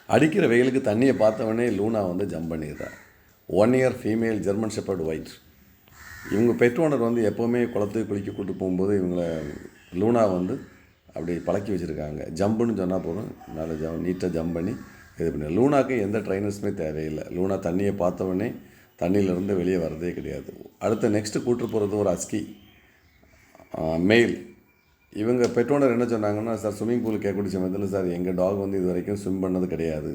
அடிக்கிற வெயிலுக்கு தண்ணியை பார்த்தவொடனே லூனா வந்து ஜம்ப் பண்ணிடுறா. 1 year female German shepherd white. இவங்க பெட் ஓனர் வந்து எப்போவுமே குளத்துக்கு குளிக்க கூட்டு போகும்போது இவங்களை லூனா வந்து அப்படி பழக்கி வச்சுருக்காங்க. ஜம்புன்னு சொன்னால் போதும், நல்லா நீட்டாக ஜம்ப் பண்ணி இது பண்ணி. லூனாக்கு எந்த ட்ரைனர்ஸுமே தேவையில்லை. லூனா தண்ணியை பார்த்தவொடனே தண்ணியிலேருந்து வெளியே வர்றதே கிடையாது. அடுத்து நெக்ஸ்ட்டு கூட்டு போகிறது ஒரு அஸ்கி மெயில். இவங்க பெட் ஓனர் என்ன சொன்னாங்கன்னா, சார் ஸ்விம்மிங் பூல் கேட்கக்கூடிய சமயத்தில், சார் எங்கள் டாக் வந்து இது வரைக்கும் ஸ்விம் பண்ணது கிடையாது,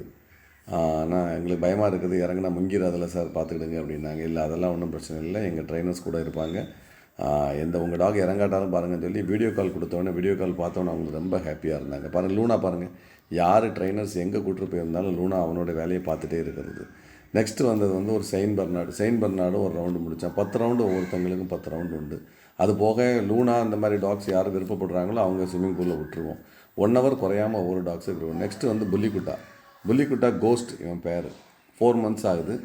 ஆனால் எங்களுக்கு பயமாக இருக்குது, இறங்கினா முங்கிறதில்ல சார், பார்த்துக்கிடுங்க அப்படின்னாங்க. இல்லை அதெல்லாம் ஒன்றும் பிரச்சனை இல்லை, எங்கள் ட்ரைனர்ஸ் கூட இருப்பாங்க, உங்கள் டாக் இறங்காட்டாலும் பாருங்கன்னு சொல்லி வீடியோ கால் கொடுத்தோன்னே, வீடியோ கால் பார்த்தோன்னே அவங்களுக்கு ரொம்ப ஹாப்பியாக இருந்தாங்க. பாருங்கள் லூனா பாருங்கள், யார் ட்ரைனர்ஸ் எங்கே கூப்பிட்டு போயிருந்தாலும் லூனா அவனோட வேலையை பார்த்துட்டே இருக்கிறது. நெக்ஸ்ட்டு வந்தது வந்து ஒரு செயின்ட் பர்னார்டு ஒரு ரவுண்டு முடித்தான். 10 ரவுண்டு ஒவ்வொருத்தவங்களுக்கும் 10 ரவுண்டு உண்டு. அது போக லூனா அந்த மாதிரி டாக்ஸ் யார் விருப்பப்படுறாங்களோ அவங்க ஸ்விம்மிங் பூலில் விட்டுருவோம். 1 ஹவர் குறையாமல் ஒவ்வொரு டாக்ஸும் விட்டுருவோம். நெக்ஸ்ட்டு வந்து புள்ளிக்குட்டா கோஸ்ட், இவன் பேர். 4 months ஆகுது.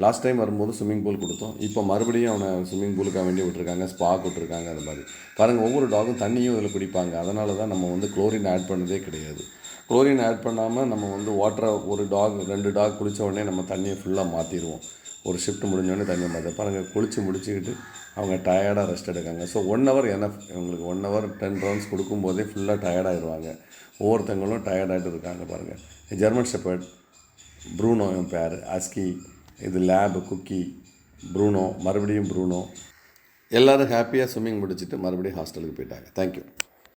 லாஸ்ட் டைம் வரும்போது ஸ்விம்மிங் பூல் கொடுத்தோம். இப்போ மறுபடியும் அவனை ஸ்விம்மிங் பூலுக்காக வேண்டி விட்டுருக்காங்க, ஸ்பாக் விட்டுருக்காங்க. அது மாதிரி பாருங்கள், ஒவ்வொரு டாகும் தண்ணியும் இதில் குடிப்பாங்க. அதனால தான் நம்ம வந்து குளோரின் ஆட் பண்ணதே கிடையாது. குளோரின் ஆட் பண்ணாமல் நம்ம வந்து வாட்டரை ஒரு டாக் 2 டாக் குளித்த உடனே நம்ம தண்ணியை ஃபுல்லாக மாற்றிடுவோம். ஒரு ஷிஃப்ட் முடிஞ்சோடனே தண்ணியை மாற்ற பாருங்கள், முடிச்சுக்கிட்டு அவங்க டயர்டாக ரெஸ்ட் எடுக்காங்க. So 1 hour enough. இவங்களுக்கு 1 ஹவர் 10 ரவுண்ட்ஸ் கொடுக்கும்போதே ஃபுல்லாக டயர்டாகிடுவாங்க. ஒவ்வொருத்தங்களும் டயர்டாகிட்டு இருக்காங்க பாருங்கள். ஜெர்மன் ஷெப்பர்ட் ப்ரூனோ என் பேர், அஸ்கி, இது லேப் குக்கி, ப்ரூனோ, மறுபடியும் ப்ரூனோ. எல்லோரும் ஹாப்பியாக ஸ்விம்மிங் முடிச்சுட்டு மறுபடியும் ஹாஸ்டலுக்கு போயிட்டாங்க. தேங்க்யூ.